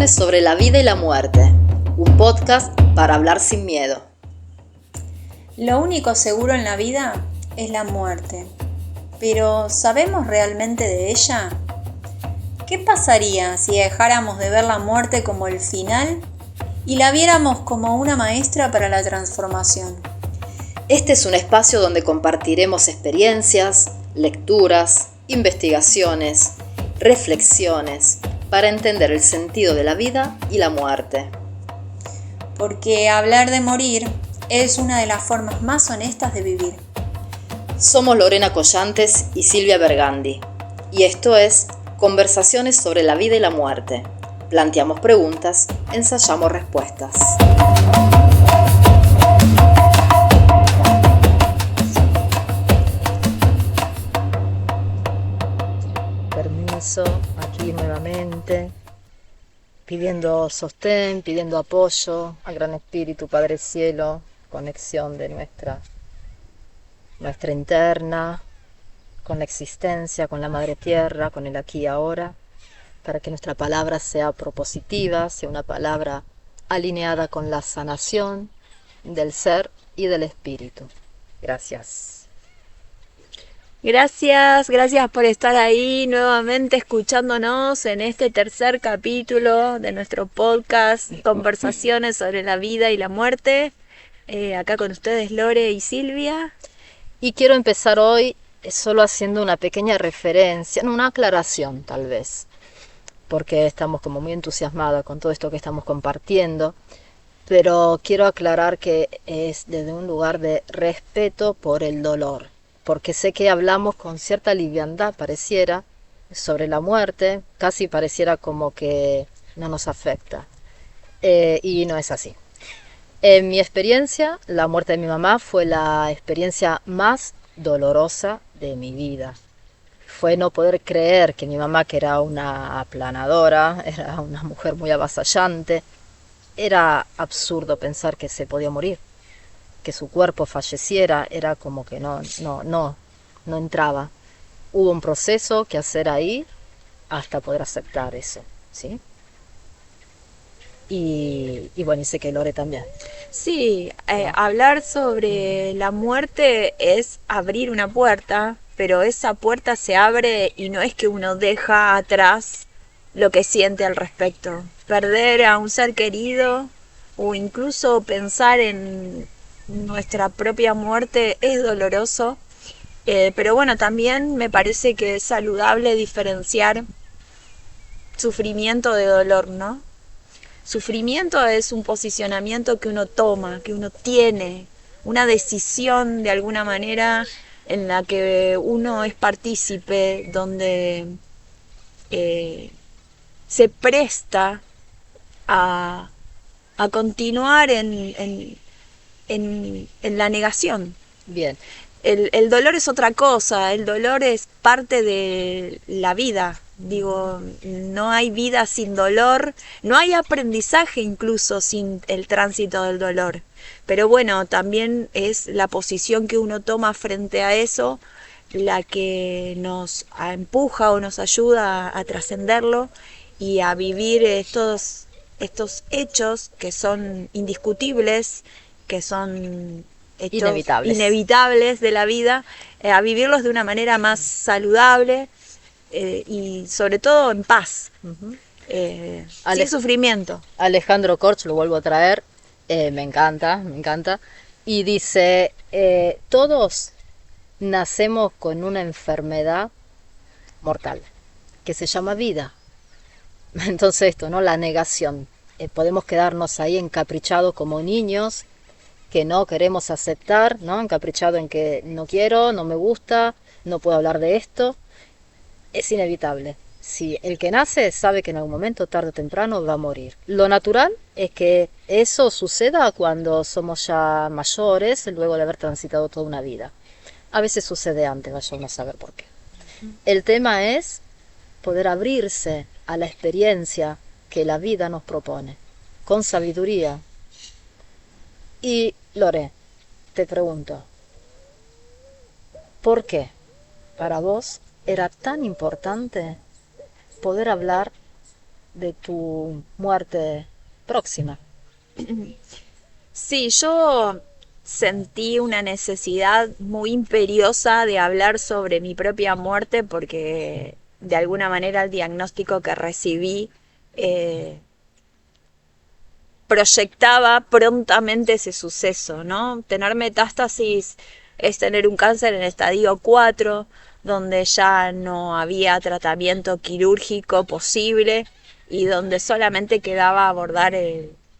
Conversaciones sobre la vida y la muerte, un podcast para hablar sin miedo. Lo único seguro en la vida es la muerte, pero ¿sabemos realmente de ella? ¿Qué pasaría si dejáramos de ver la muerte como el final y la viéramos como una maestra para la transformación? Este es un espacio donde compartiremos experiencias, lecturas, investigaciones, reflexiones para entender el sentido de la vida y la muerte. Porque hablar de morir es una de las formas más honestas de vivir. Somos Lorena Collantes y Silvia Bergandi, y esto es Conversaciones sobre la vida y la muerte. Planteamos preguntas, ensayamos respuestas. Permiso, aquí nuevamente, pidiendo sostén, pidiendo apoyo al Gran Espíritu, Padre Cielo, conexión de nuestra interna, con la existencia, con la Madre Tierra, con el aquí y ahora, para que nuestra palabra sea propositiva, sea una palabra alineada con la sanación del ser y del espíritu. Gracias. Gracias por estar ahí nuevamente escuchándonos en este tercer capítulo de nuestro podcast Conversaciones sobre la vida y la muerte. Acá con ustedes Lore y Silvia. Y quiero empezar hoy solo haciendo una pequeña referencia, una aclaración tal vez, porque estamos como muy entusiasmadas con todo esto que estamos compartiendo, pero quiero aclarar que es desde un lugar de respeto por el dolor, porque sé que hablamos con cierta liviandad, pareciera, sobre la muerte, casi pareciera como que no nos afecta, y no es así. En mi experiencia, la muerte de mi mamá fue la experiencia más dolorosa de mi vida. Fue no poder creer que mi mamá, que era una aplanadora, era una mujer muy avasallante, era absurdo pensar que se podía morir, que su cuerpo falleciera, era como que no entraba. Hubo un proceso que hacer ahí hasta poder aceptar eso, ¿sí? Y bueno, y sé que Lore también. Sí, hablar sobre la muerte es abrir una puerta, pero esa puerta se abre y no es que uno deja atrás lo que siente al respecto. Perder a un ser querido o incluso pensar en nuestra propia muerte es doloroso, pero bueno, también me parece que es saludable diferenciar sufrimiento de dolor, ¿no? Sufrimiento es un posicionamiento que uno toma, que uno tiene, una decisión de alguna manera en la que uno es partícipe, donde se presta a, a continuar en la negación. Bien. El dolor es otra cosa, el dolor es parte de la vida. Digo, no hay vida sin dolor, no hay aprendizaje incluso sin el tránsito del dolor. Pero bueno, también es la posición que uno toma frente a eso la que nos empuja o nos ayuda a trascenderlo y a vivir estos hechos que son indiscutibles, que son hechos inevitables de la vida, a vivirlos de una manera más saludable y sobre todo en paz, sin sufrimiento. Alejandro Korch, lo vuelvo a traer, me encanta, y dice, todos nacemos con una enfermedad mortal que se llama vida. Entonces esto, ¿no? La negación. Podemos quedarnos ahí encaprichados como niños que no queremos aceptar, ¿no? Encaprichado en que no quiero, no me gusta, no puedo hablar de esto. Es inevitable. Si el que nace sabe que en algún momento, tarde o temprano, va a morir. Lo natural es que eso suceda cuando somos ya mayores, luego de haber transitado toda una vida. A veces sucede antes, vaya uno a saber por qué. El tema es poder abrirse a la experiencia que la vida nos propone, con sabiduría. Y Lore, te pregunto, ¿por qué para vos era tan importante poder hablar de tu muerte próxima. Sí, yo sentí una necesidad muy imperiosa de hablar sobre mi propia muerte porque de alguna manera el diagnóstico que recibí eh, proyectaba prontamente ese suceso, ¿no? Tener metástasis es tener un cáncer en estadio 4, donde ya no había tratamiento quirúrgico posible y donde solamente quedaba abordar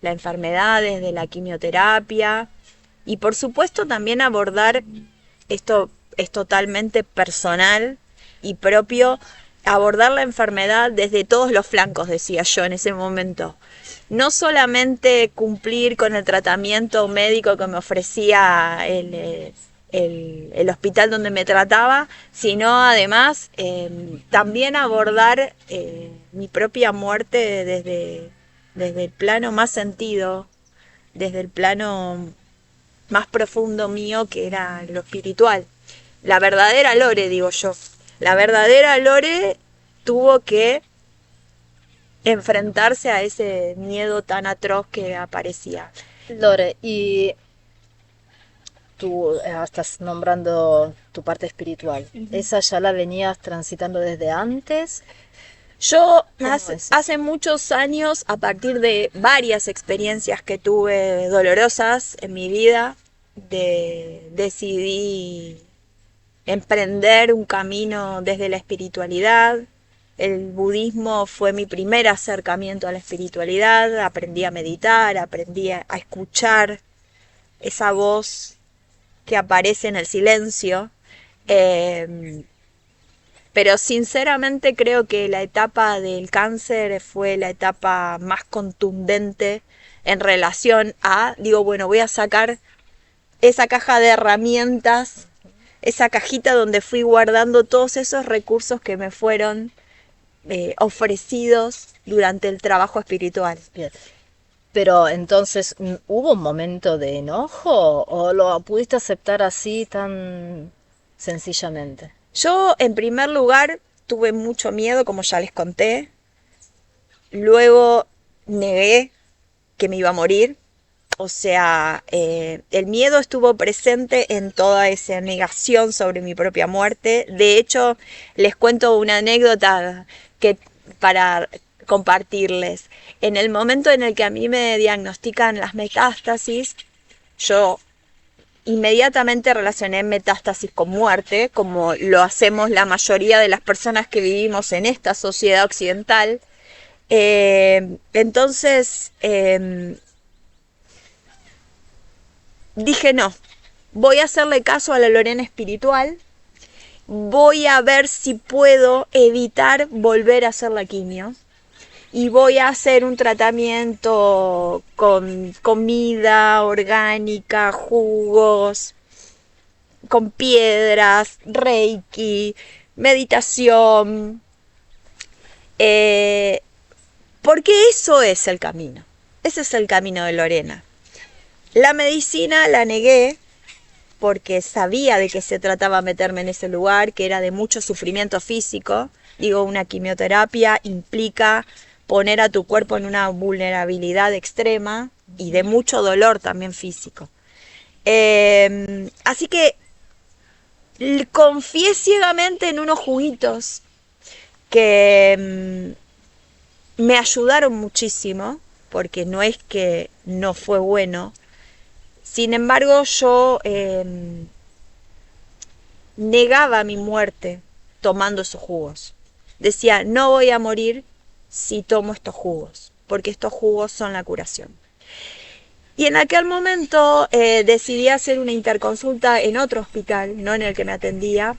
la enfermedad desde la quimioterapia y por supuesto también abordar, esto es totalmente personal y propio, abordar la enfermedad desde todos los flancos, decía yo en ese momento. No solamente cumplir con el tratamiento médico que me ofrecía el hospital donde me trataba, sino además también abordar mi propia muerte desde el plano más sentido, desde el plano más profundo mío, que era lo espiritual. La verdadera Lore, digo yo. La verdadera Lore tuvo que enfrentarse a ese miedo tan atroz que aparecía. Lore, y tú estás nombrando tu parte espiritual. ¿Esa ya la venías transitando desde antes? Yo ¿Cómo es? hace muchos años, a partir de varias experiencias que tuve dolorosas en mi vida, decidí emprender un camino desde la espiritualidad. El budismo fue mi primer acercamiento a la espiritualidad. Aprendí a meditar, aprendí a escuchar esa voz que aparece en el silencio. Pero sinceramente creo que la etapa del cáncer fue la etapa más contundente en relación a, digo, bueno, voy a sacar esa caja de herramientas, esa cajita donde fui guardando todos esos recursos que me fueron ofrecidos durante el trabajo espiritual. Bien. Pero entonces, ¿hubo un momento de enojo o lo pudiste aceptar así tan sencillamente? Yo, en primer lugar, tuve mucho miedo, como ya les conté. Luego negué que me iba a morir. O sea, el miedo estuvo presente en toda esa negación sobre mi propia muerte. De hecho, les cuento una anécdota que para compartirles. En el momento en el que a mí me diagnostican las metástasis, yo inmediatamente relacioné metástasis con muerte, como lo hacemos la mayoría de las personas que vivimos en esta sociedad occidental. Entonces dije no, voy a hacerle caso a la Lorena espiritual, voy a ver si puedo evitar volver a hacer la quimio. Y voy a hacer un tratamiento con comida orgánica, jugos, con piedras, reiki, meditación. Porque eso es el camino. Ese es el camino de Lorena. La medicina la negué porque sabía de qué se trataba meterme en ese lugar, que era de mucho sufrimiento físico. Digo, una quimioterapia implica poner a tu cuerpo en una vulnerabilidad extrema y de mucho dolor también físico. Así que confié ciegamente en unos juguitos que me ayudaron muchísimo, porque no es que no fue bueno. Sin embargo, yo negaba mi muerte tomando esos jugos. Decía, no voy a morir si tomo estos jugos, porque estos jugos son la curación. Y en aquel momento decidí hacer una interconsulta en otro hospital, no en el que me atendía,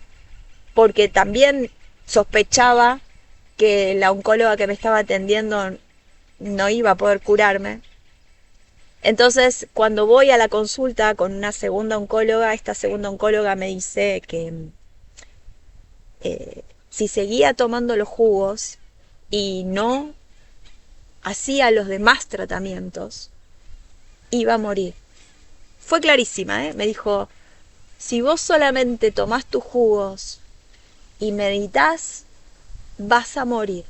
porque también sospechaba que la oncóloga que me estaba atendiendo no iba a poder curarme. Entonces, cuando voy a la consulta con una segunda oncóloga, esta segunda oncóloga me dice que si seguía tomando los jugos y no hacía los demás tratamientos, iba a morir. Fue clarísima, ¿eh? Me dijo, si vos solamente tomás tus jugos y meditas, vas a morir.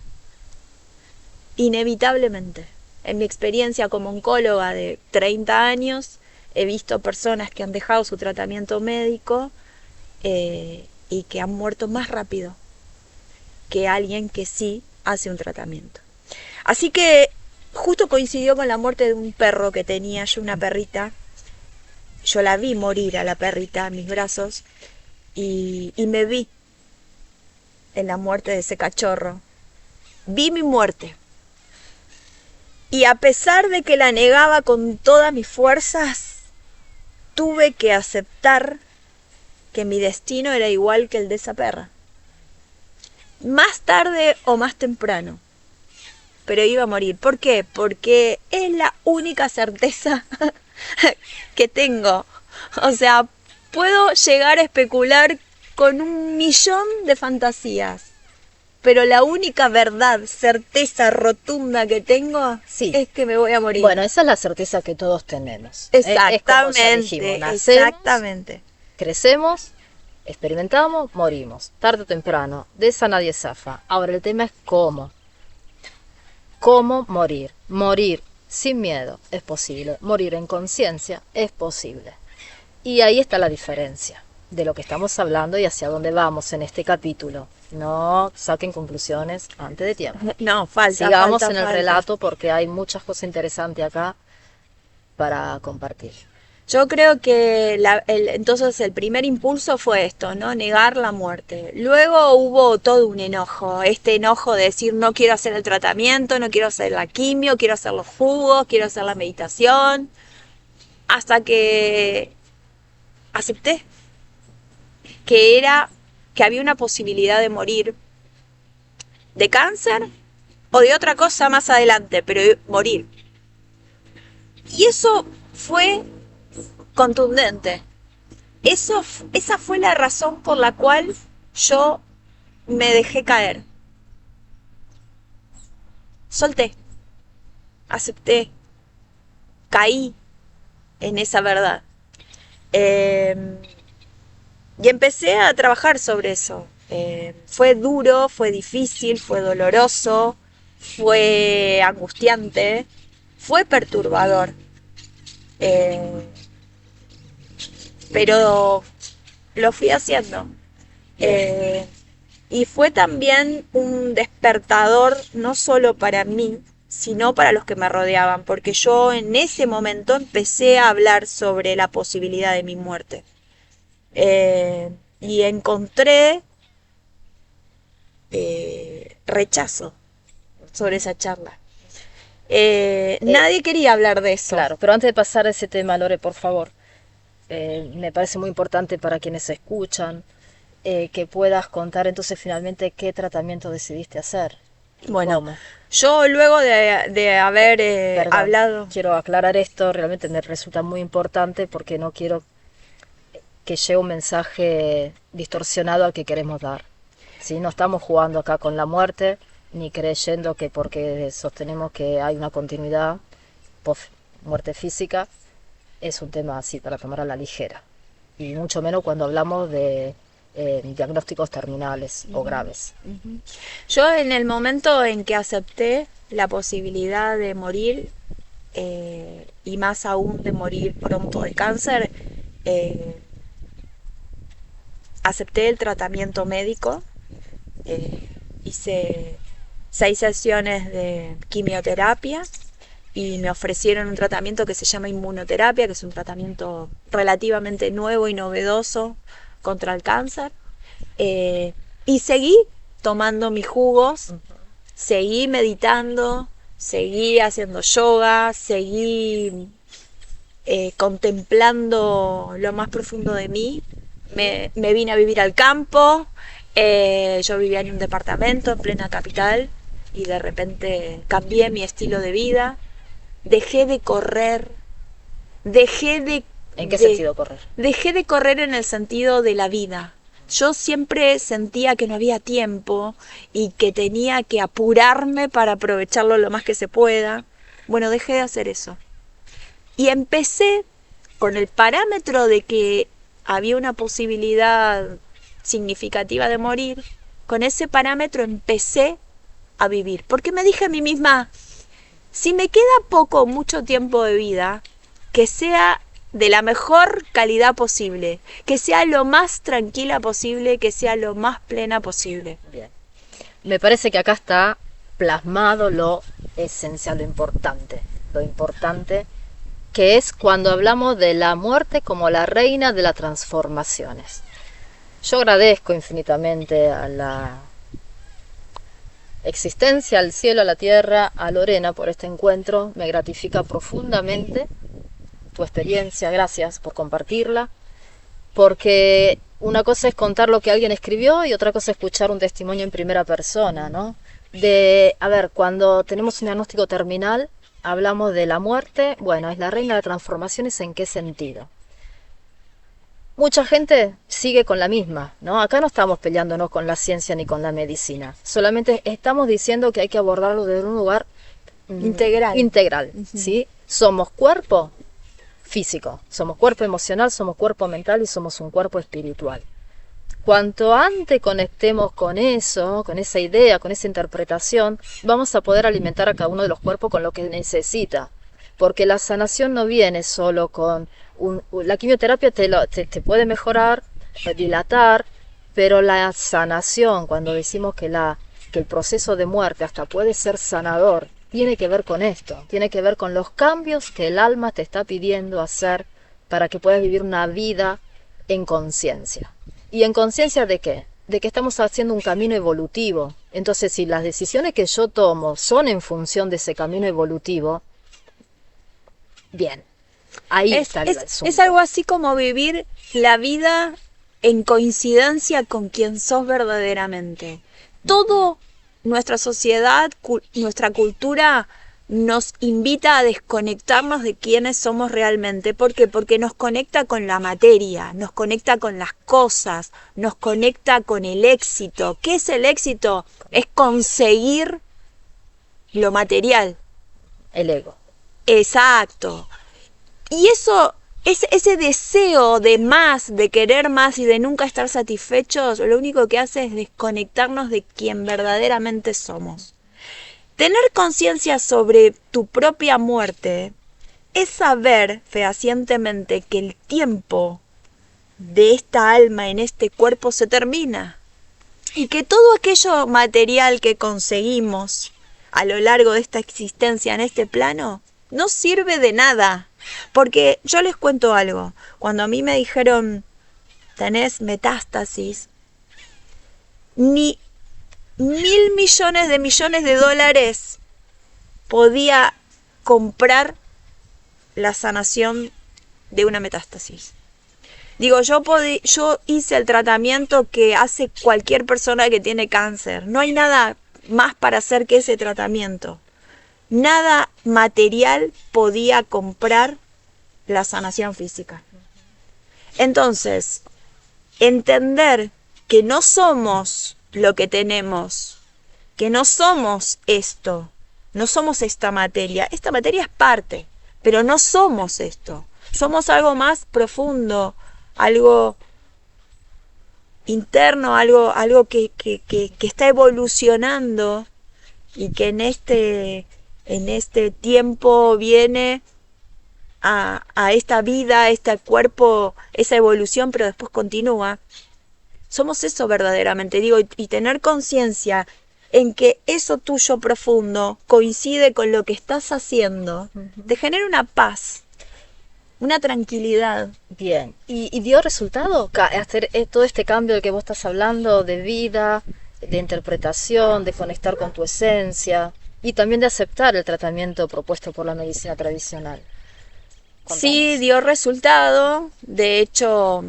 inevitablemente. En mi experiencia como oncóloga de 30 años, he visto personas que han dejado su tratamiento médico y que han muerto más rápido que alguien que sí hace un tratamiento. Así que justo coincidió con la muerte de un perro que tenía yo, una perrita. Yo la vi morir a la perrita en mis brazos y me vi en la muerte de ese cachorro. Vi mi muerte. Y a pesar de que la negaba con todas mis fuerzas, tuve que aceptar que mi destino era igual que el de esa perra. Más tarde o más temprano. Pero iba a morir. ¿Por qué? Porque es la única certeza que tengo. O sea, puedo llegar a especular con 1.000.000 de fantasías. Pero la única verdad, certeza rotunda que tengo es que me voy a morir. Bueno, esa es la certeza que todos tenemos. Exactamente. Es como ya dijimos, nacemos, exactamente. Crecemos, experimentamos, morimos. Tarde o temprano. De esa nadie zafa. Ahora el tema es cómo. ¿Cómo morir? Morir sin miedo es posible. Morir en conciencia es posible. Y ahí está la diferencia de lo que estamos hablando y hacia dónde vamos en este capítulo. No saquen conclusiones antes de tiempo. No, falta. Sigamos falta, en el falta. relato porque hay muchas cosas interesantes acá para compartir. Yo creo que entonces el primer impulso fue esto, ¿no? Negar la muerte. Luego hubo todo un enojo, este enojo de decir no quiero hacer el tratamiento, no quiero hacer la quimio, quiero hacer los jugos, quiero hacer la meditación, hasta que acepté que había una posibilidad de morir de cáncer o de otra cosa más adelante, pero morir. Y eso fue contundente. Esa fue la razón por la cual yo me dejé caer. Solté, acepté, caí en esa verdad. Y empecé a trabajar sobre eso. Fue duro, fue difícil, fue doloroso, fue angustiante, fue perturbador. Pero lo fui haciendo. Y fue también un despertador no solo para mí, sino para los que me rodeaban, porque yo en ese momento empecé a hablar sobre la posibilidad de mi muerte. Y encontré rechazo sobre esa charla. Nadie quería hablar de eso. Claro, pero antes de pasar a ese tema, Lore, por favor, me parece muy importante para quienes escuchan que puedas contar entonces finalmente qué tratamiento decidiste hacer. Bueno, ¿Cómo? yo luego de haber Perdón, hablado... Quiero aclarar esto, realmente me resulta muy importante porque no quiero que llegue un mensaje distorsionado al que queremos dar. ¿Sí? No estamos jugando acá con la muerte, ni creyendo que porque sostenemos que hay una continuidad post muerte física, es un tema así para tomar a la ligera. Y mucho menos cuando hablamos de diagnósticos terminales o graves. Yo en el momento en que acepté la posibilidad de morir, y más aún de morir pronto de cáncer, acepté el tratamiento médico, hice 6 sesiones de quimioterapia y me ofrecieron un tratamiento que se llama inmunoterapia, que es un tratamiento relativamente nuevo y novedoso contra el cáncer. Y seguí tomando mis jugos, seguí meditando, seguí haciendo yoga, seguí contemplando lo más profundo de mí. Me vine a vivir al campo. Yo vivía en un departamento en plena capital y de repente cambié mi estilo de vida. Dejé de correr. ¿En qué sentido correr? Dejé de correr en el sentido de la vida. Yo siempre sentía que no había tiempo y que tenía que apurarme para aprovecharlo lo más que se pueda. Bueno, dejé de hacer eso. Y empecé con el parámetro de que había una posibilidad significativa de morir. Con ese parámetro empecé a vivir. Porque me dije a mí misma, si me queda poco o mucho tiempo de vida, que sea de la mejor calidad posible, que sea lo más tranquila posible, que sea lo más plena posible. Bien. Me parece que acá está plasmado lo esencial, lo importante que es cuando hablamos de la muerte como la reina de las transformaciones. Yo agradezco infinitamente a la existencia, al cielo, a la tierra, a Lorena por este encuentro. Me gratifica profundamente tu experiencia, gracias por compartirla, porque una cosa es contar lo que alguien escribió y otra cosa es escuchar un testimonio en primera persona, ¿no? Cuando tenemos un diagnóstico terminal, hablamos de la muerte, bueno, es la reina de las transformaciones, ¿en qué sentido? Mucha gente sigue con la misma, ¿no? Acá no estamos peleándonos con la ciencia ni con la medicina, solamente estamos diciendo que hay que abordarlo desde un lugar integral, ¿sí? Somos cuerpo físico, somos cuerpo emocional, somos cuerpo mental y somos un cuerpo espiritual. Cuanto antes conectemos con eso, con esa idea, con esa interpretación, vamos a poder alimentar a cada uno de los cuerpos con lo que necesita. Porque la sanación no viene solo con... la quimioterapia te puede mejorar, dilatar, pero la sanación, cuando decimos que el proceso de muerte hasta puede ser sanador, tiene que ver con esto, tiene que ver con los cambios que el alma te está pidiendo hacer para que puedas vivir una vida en conciencia. ¿Y en conciencia de qué? De que estamos haciendo un camino evolutivo. Entonces, si las decisiones que yo tomo son en función de ese camino evolutivo, bien, ahí está el asunto. Es algo así como vivir la vida en coincidencia con quien sos verdaderamente. Todo nuestra sociedad, nuestra cultura nos invita a desconectarnos de quiénes somos realmente. ¿Por qué? Porque nos conecta con la materia, nos conecta con las cosas, nos conecta con el éxito. ¿Qué es el éxito? Es conseguir lo material. El ego. Exacto. Y eso, ese deseo de más, de querer más y de nunca estar satisfechos, lo único que hace es desconectarnos de quien verdaderamente somos. Tener conciencia sobre tu propia muerte es saber fehacientemente que el tiempo de esta alma en este cuerpo se termina y que todo aquello material que conseguimos a lo largo de esta existencia en este plano no sirve de nada. Porque yo les cuento algo, cuando a mí me dijeron tenés metástasis, ni 1.000 millones de dólares podía comprar la sanación de una metástasis. Digo, yo hice el tratamiento que hace cualquier persona que tiene cáncer. No hay nada más para hacer que ese tratamiento. Nada material podía comprar la sanación física. Entonces, entender que no somos lo que tenemos, que no somos esto, no somos esta materia. Esta materia es parte, pero no somos esto. Somos algo más profundo, algo interno, algo que está evolucionando y que en este tiempo viene a esta vida, a este cuerpo, esa evolución, pero después continúa. Somos eso verdaderamente, digo, y tener conciencia en que eso tuyo profundo coincide con lo que estás haciendo, te genera una paz, una tranquilidad. Bien, ¿y dio resultado hacer todo este cambio del que vos estás hablando, de vida, de interpretación, de conectar con tu esencia y también de aceptar el tratamiento propuesto por la medicina tradicional? Contanos. Sí, dio resultado. De hecho,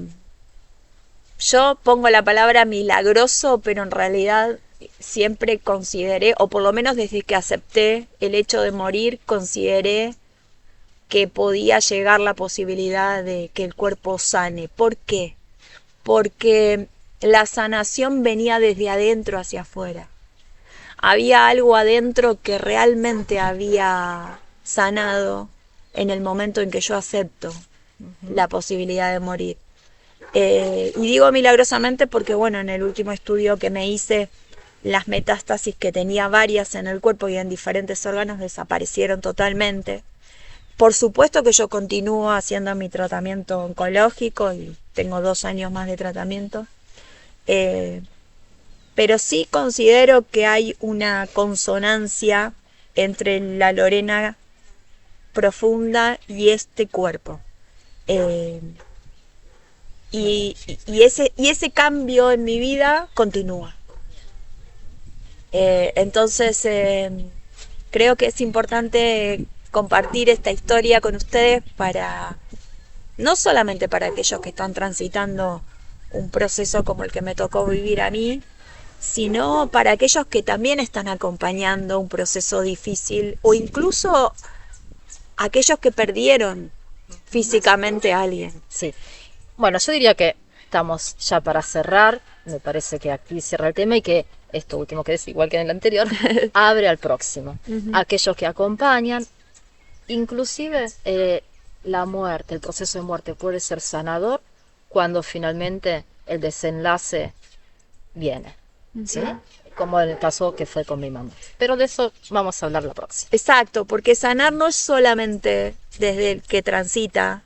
yo pongo la palabra milagroso, pero en realidad siempre consideré, o por lo menos desde que acepté el hecho de morir, consideré que podía llegar la posibilidad de que el cuerpo sane. ¿Por qué? Porque la sanación venía desde adentro hacia afuera. Había algo adentro que realmente había sanado en el momento en que yo acepto la posibilidad de morir. Y digo milagrosamente porque, bueno, en el último estudio que me hice las metástasis que tenía varias en el cuerpo y en diferentes órganos desaparecieron totalmente. Por supuesto que yo continúo haciendo mi tratamiento oncológico y tengo 2 años más de tratamiento, pero sí considero que hay una consonancia entre la Lorena profunda y este cuerpo. Y ese cambio en mi vida continúa. Entonces creo que es importante compartir esta historia con ustedes no solamente para aquellos que están transitando un proceso como el que me tocó vivir a mí, sino para aquellos que también están acompañando un proceso difícil o incluso aquellos que perdieron físicamente a alguien. Sí. Bueno, yo diría que estamos ya para cerrar. Me parece que aquí cierra el tema y que esto último que es igual que en el anterior, abre al próximo. Aquellos que acompañan, inclusive la muerte, el proceso de muerte puede ser sanador cuando finalmente el desenlace viene, ¿sí? Como en el caso que fue con mi mamá. Pero de eso vamos a hablar la próxima. Exacto, porque sanar no es solamente desde el que transita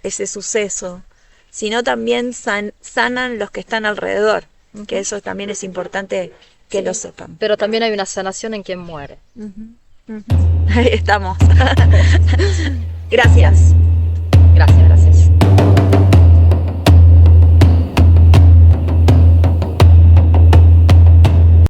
ese suceso, sino también sanan los que están alrededor, que eso también es importante que lo sepan. Pero también hay una sanación en quien muere. Ahí estamos. Gracias. Gracias.